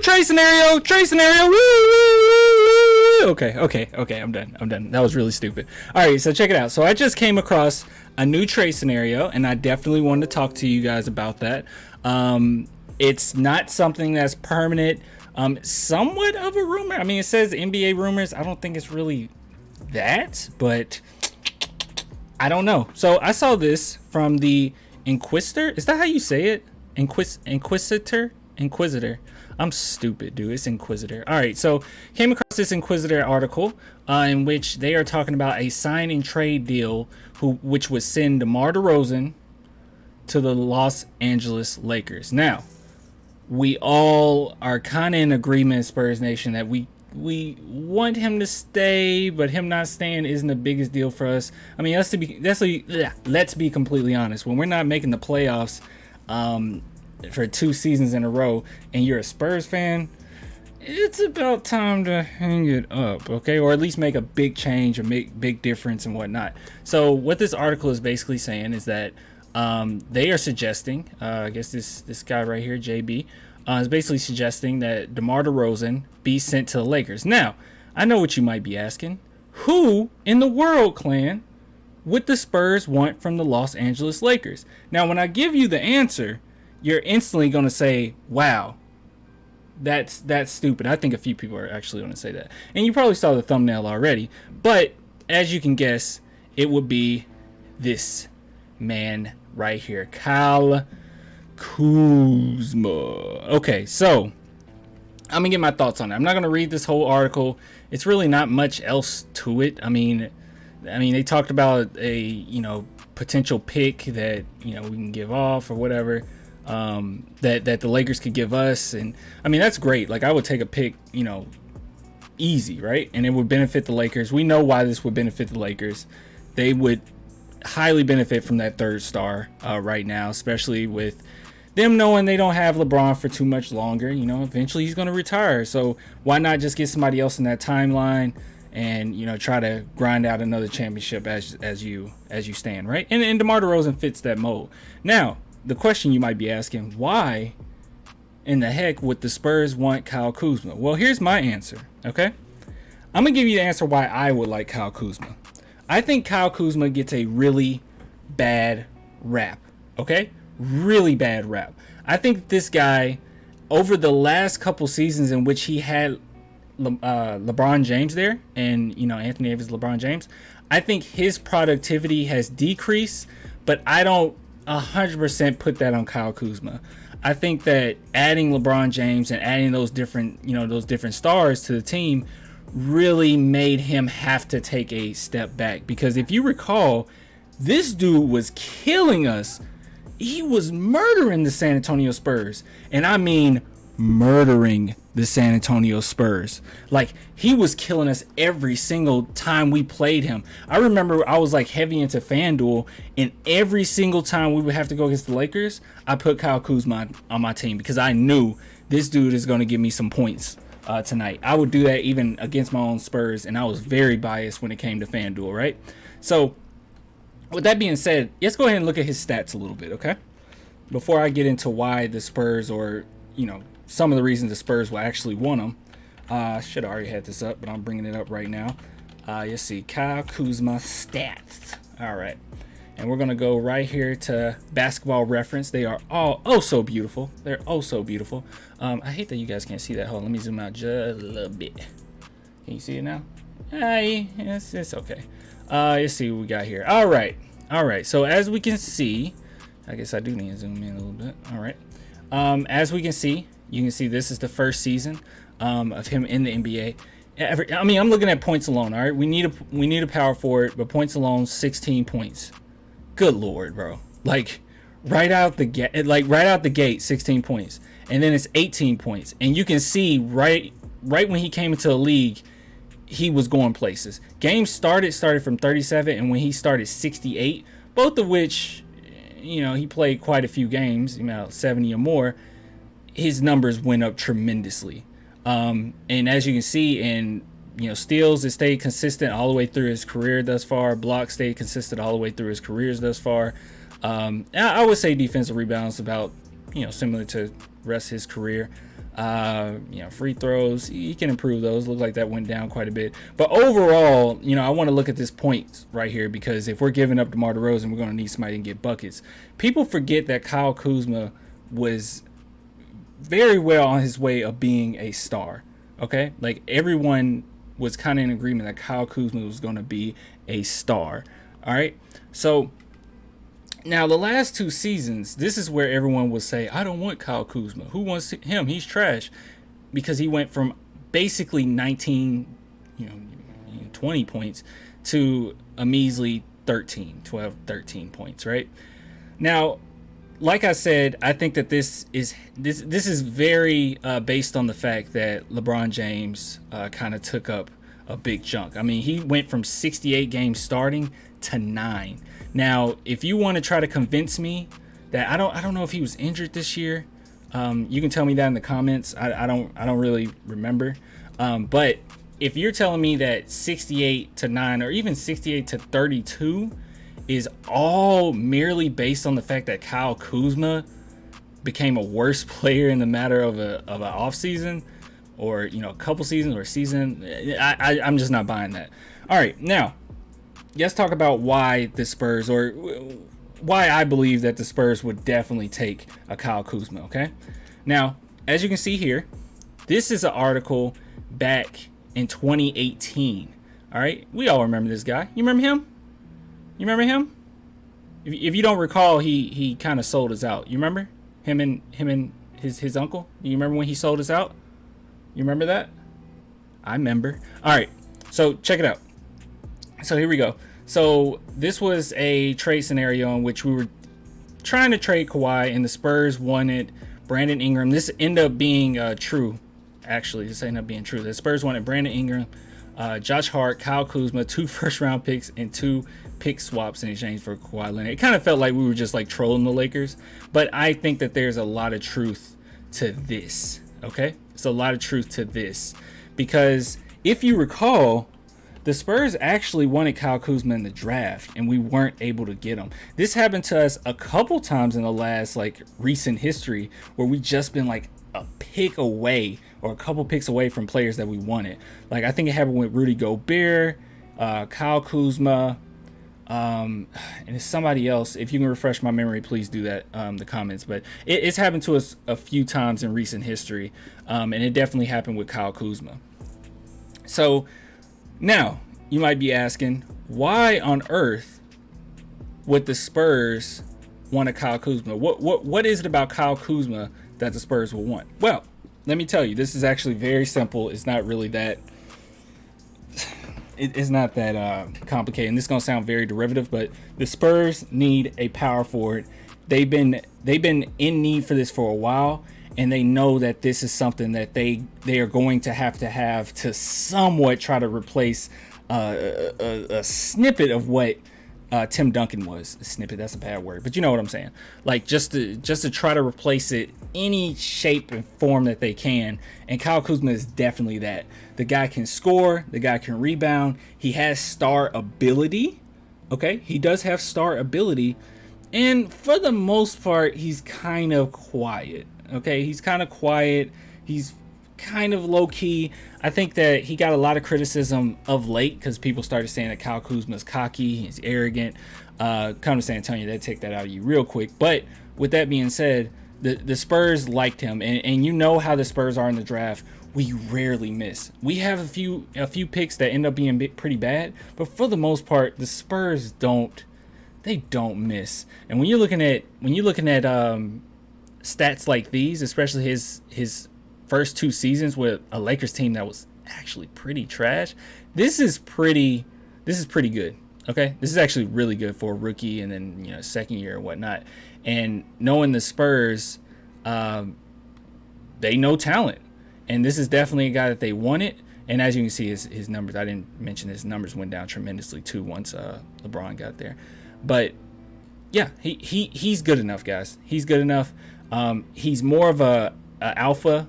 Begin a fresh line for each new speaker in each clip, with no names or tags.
Trade scenario. Woo, woo, woo. Okay. I'm done. That was really stupid. All right, so check it out. So I just came across a new trade scenario, and I definitely wanted to talk to you guys about that. It's not something that's permanent. Somewhat of a rumor. I mean, it says NBA rumors. I don't think it's really that, but I don't know. So I saw this from the Inquisitr. Is that how you say it? Inquisitr. I'm stupid, dude. It's Inquisitr. All right, so came across this Inquisitr article in which they are talking about a sign and trade deal which would send DeMar DeRozan to the Los Angeles Lakers. Now, we all are kind of in agreement, Spurs Nation, that we want him to stay, but him not staying isn't the biggest deal for us. I mean, let's be completely honest. When we're not making the playoffs for 2 seasons in a row, and you're a Spurs fan, it's about time to hang it up, okay? Or at least make a big change or make big difference and whatnot. So what this article is basically saying is that they are suggesting, I guess this guy right here, JB, is basically suggesting that DeMar DeRozan be sent to the Lakers. Now, I know what you might be asking. Who in the world, Clan, would the Spurs want from the Los Angeles Lakers? Now, when I give you the answer, you're instantly going to say, wow, that's stupid. I think a few people are actually going to say that. And you probably saw the thumbnail already. But as you can guess, it would be this man right here, Kyle Kuzma. Okay, so I'm gonna get my thoughts on it. I'm not gonna read this whole article. It's really not much else to it. I mean they talked about a potential pick that we can give off or whatever, that the Lakers could give us, and I mean that's great. Like, I would take a pick, easy, right? And it would benefit the Lakers. We know why this would benefit the Lakers. They would highly benefit from that third star right now, especially with them knowing they don't have LeBron for too much longer. Eventually he's going to retire, so why not just get somebody else in that timeline and try to grind out another championship as you stand, right? And DeMar DeRozan fits that mold. Now, the question you might be asking, why in the heck would the Spurs want Kyle Kuzma? Well, here's my answer, okay? I'm going to give you the answer why I would like Kyle Kuzma. I think Kyle Kuzma gets a really bad rap, okay? Really bad rap. I think this guy, over the last couple seasons in which he had LeBron James there, and Anthony Davis, LeBron James, I think his productivity has decreased, but I don't 100% put that on Kyle Kuzma. I think that adding LeBron James and adding those different stars to the team really made him have to take a step back, because if you recall, this dude was killing us. He was murdering the San Antonio Spurs, and I mean murdering the San Antonio Spurs. Like, he was killing us every single time we played him. I remember I was like heavy into FanDuel, and every single time we would have to go against the Lakers, I put Kyle Kuzma on my team because I knew this dude is going to give me some points tonight. I would do that even against my own Spurs, and I was very biased when it came to FanDuel, right? So with that being said, let's go ahead and look at his stats a little bit, okay? Before I get into why the Spurs, or some of the reasons the Spurs will actually want him. I should have already had this up, but I'm bringing it up right now. Let's see, Kyle Kuzma stats. All right, and we're gonna go right here to Basketball Reference. They are all so beautiful. They're so beautiful. I hate that you guys can't see that. Hold on, let me zoom out just a little bit. Can you see it now? Hey, it's okay. Let's see what we got here. All right. So as we can see, I guess I do need to zoom in a little bit. All right. As we can see, you can see this is the first season of him in the NBA. I'm looking at points alone. All right, we need a power forward, but points alone, 16 points. Good Lord, bro! Like right out the gate, 16 points, and then it's 18 points, and you can see right when he came into the league, he was going places. Games started from 37, and when he started 68, both of which, he played quite a few games, 70 or more. His numbers went up tremendously. And as you can see, in steals, it stayed consistent all the way through his career thus far. Blocks stayed consistent all the way through his careers thus far. I would say defensive rebounds about similar to the rest of his career. Free throws, he can improve those. Look like that went down quite a bit. But overall, I want to look at this point right here, because if we're giving up DeMar DeRozan, we're going to need somebody to get buckets. People forget that Kyle Kuzma was very well on his way of being a star. Okay, like everyone was kind of in agreement that Kyle Kuzma was going to be a star. All right, so now the last 2 seasons, this is where everyone will say, I don't want Kyle Kuzma. Who wants him? He's trash. Because he went from basically 19, 20 points to a measly 12, 13 points, right? Now, like I said, I think that this is very based on the fact that LeBron James kind of took up a big chunk. I mean, he went from 68 games starting to 9. Now, if you want to try to convince me that I don't know if he was injured this year, you can tell me that in the comments. I don't really remember. But if you're telling me that 68 to 9 or even 68 to 32 is all merely based on the fact that Kyle Kuzma became a worse player in the matter of an off season, or a couple seasons or a season, I'm just not buying that. All right, now let's talk about why the Spurs, or why I believe that the Spurs would definitely take a Kyle Kuzma. Okay, now as you can see here, this is an article back in 2018. All right, we all remember this guy. You remember him? If you don't recall, he kind of sold us out. You remember him and his uncle? You remember when he sold us out? You remember that? I remember. All right, so check it out. So here we go. So this was a trade scenario in which we were trying to trade Kawhi, and the Spurs wanted Brandon Ingram. This ended up being true. Actually, this ended up being true. The Spurs wanted Brandon Ingram, Josh Hart, Kyle Kuzma, 2 first-round picks, and 2 pick swaps in exchange for Kawhi Leonard. It kind of felt like we were just like trolling the Lakers, but I think that there's a lot of truth to this. Okay, it's a lot of truth to this, because if you recall, the Spurs actually wanted Kyle Kuzma in the draft, and we weren't able to get him. This happened to us a couple times in the last recent history, where we just been like a pick away or a couple picks away from players that we wanted. Like I think it happened with Rudy Gobert, Kyle Kuzma, and it's somebody else. If you can refresh my memory, please do that in the comments. But it's happened to us a few times in recent history, and it definitely happened with Kyle Kuzma. So now you might be asking, why on earth would the Spurs want a Kyle Kuzma? What is it about Kyle Kuzma that the Spurs will want? Well, let me tell you, this is actually very simple. It's not really that. It's not that complicated. And this is gonna sound very derivative, but the Spurs need a power forward. They've been in need for this for a while, and they know that this is something that they are going to have to somewhat try to replace a snippet of what Tim Duncan was. A snippet, that's a bad word, but you know what I'm saying. Like just to try to replace it any shape and form that they can. And Kyle Kuzma is definitely that. The guy can score, the guy can rebound, he has star ability. Okay, he does have star ability, and for the most part, he's kind of quiet. Okay, he's kind of quiet. He's kind of low key. I think that he got a lot of criticism of late because people started saying that Kyle Kuzma's cocky, he's arrogant. Come to San Antonio, they'd take that out of you real quick. But with that being said, the Spurs liked him, and you know how the Spurs are in the draft. We rarely miss. We have a few picks that end up being pretty bad, but for the most part, the Spurs don't miss. And when you're looking at stats like these, especially his first 2 seasons with a Lakers team that was actually pretty trash, this is pretty good. Okay, this is actually really good for a rookie, and then second year or whatnot. And knowing the Spurs, they know talent, and this is definitely a guy that they wanted. And as you can see, his numbers, I didn't mention his numbers went down tremendously too once LeBron got there. But yeah, he's good enough, guys. He's good enough. He's more of a alpha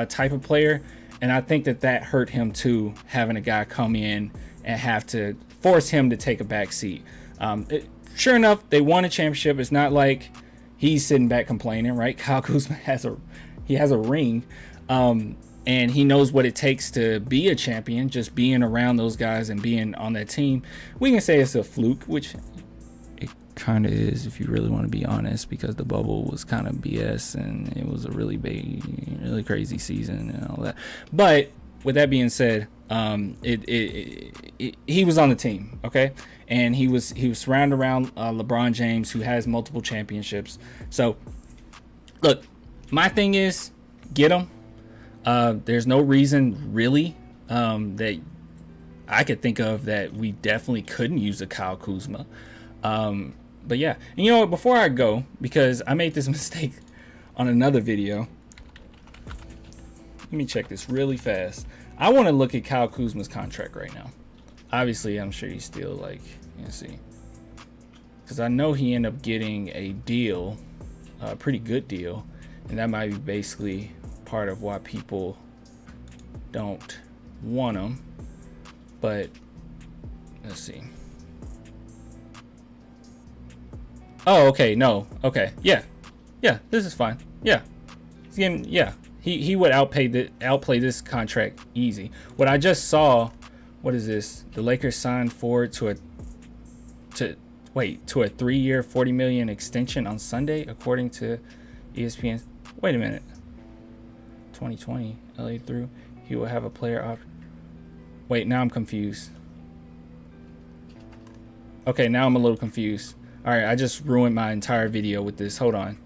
type of player, and I think that hurt him too, having a guy come in and have to force him to take a back seat. Sure enough, they won a championship. It's not like he's sitting back complaining, right? Kyle Kuzma He has a ring. And he knows what it takes to be a champion, just being around those guys and being on that team. We can say it's a fluke, which it kind of is if you really want to be honest, because the bubble was kind of BS and it was a really big, really crazy season and all that. But with that being said, he was on the team, okay? And he was surrounded around LeBron James, who has multiple championships. So, look, my thing is, get him. There's no reason really that I could think of that we definitely couldn't use a Kyle Kuzma. But yeah, and you know what? Before I go, because I made this mistake on another video. Let me check this really fast. I want to look at Kyle Kuzma's contract right now. Obviously, I'm sure he's still like, let's see, because I know he ended up getting a deal, a pretty good deal, and that might be basically part of why people don't want him. But let's see. Oh, okay, no, okay, yeah, this is fine. Yeah, again, yeah, he would outplay this contract easy. What I just saw, what is this? The Lakers signed Ford to a 3-year, $40 million extension on Sunday, according to ESPN. Wait a minute. 2020 LA through, he will have a player option. Wait, now I'm confused. Okay, now I'm a little confused. All right, I just ruined my entire video with this. Hold on,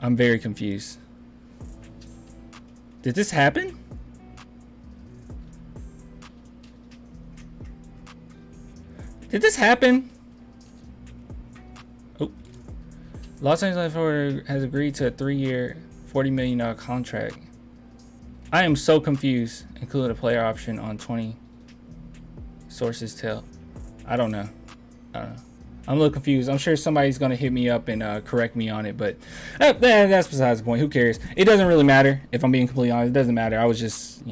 I'm very confused. Did this happen? Did this happen? Oh, Los Angeles Ford has agreed to a 3-year, $40 million contract. I am so confused. Include a player option on 20. Sources tell. I don't know. I'm a little confused. I'm sure somebody's going to hit me up and correct me on it, but that's besides the point. Who cares? It doesn't really matter. If I'm being completely honest, it doesn't matter. I was just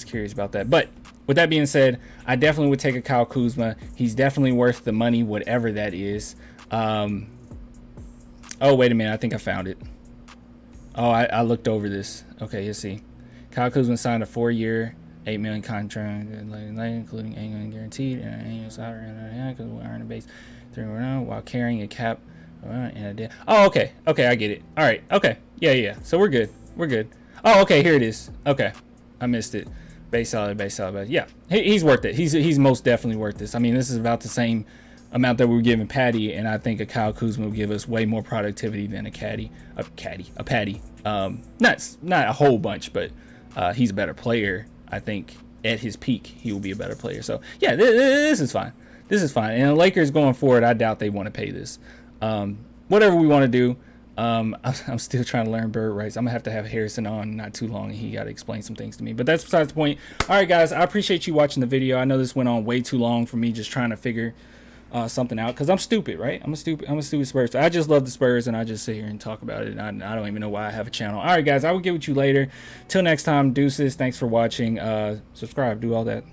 curious about that. But with that being said, I definitely would take a Kyle Kuzma. He's definitely worth the money, whatever that is. Oh, wait a minute. I think I found it. Oh, I looked over this. Okay, let's see. Kyle Kuzma signed a 4-year, $8 million contract, including $8 million guaranteed and an annual salary because we earn a base 3 while carrying a cap and a debt. Oh, okay, I get it. All right, okay, yeah. So we're good. Oh, okay, here it is. Okay, I missed it. Base salary. Yeah, he's worth it. He's most definitely worth this. I mean, this is about the same amount that we were giving Patty, and I think a Kyle Kuzma will give us way more productivity than a Patty. Not a whole bunch, but he's a better player. I think at his peak, he will be a better player. So yeah, this is fine. And the Lakers going forward, I doubt they want to pay this. Whatever we want to do. I'm still trying to learn bird rights. I'm gonna have to have Harrison on not too long, and he got to explain some things to me. But that's besides the point. All right, guys, I appreciate you watching the video. I know this went on way too long for me just trying to figure something out, because I'm stupid, right? I'm a stupid Spurs. I just love the Spurs, and I just sit here and talk about it. And I don't even know why I have a channel. All right, guys, I will get with you later. Till next time, deuces. Thanks for watching. Subscribe, do all that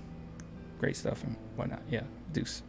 great stuff and whatnot. Yeah, deuce.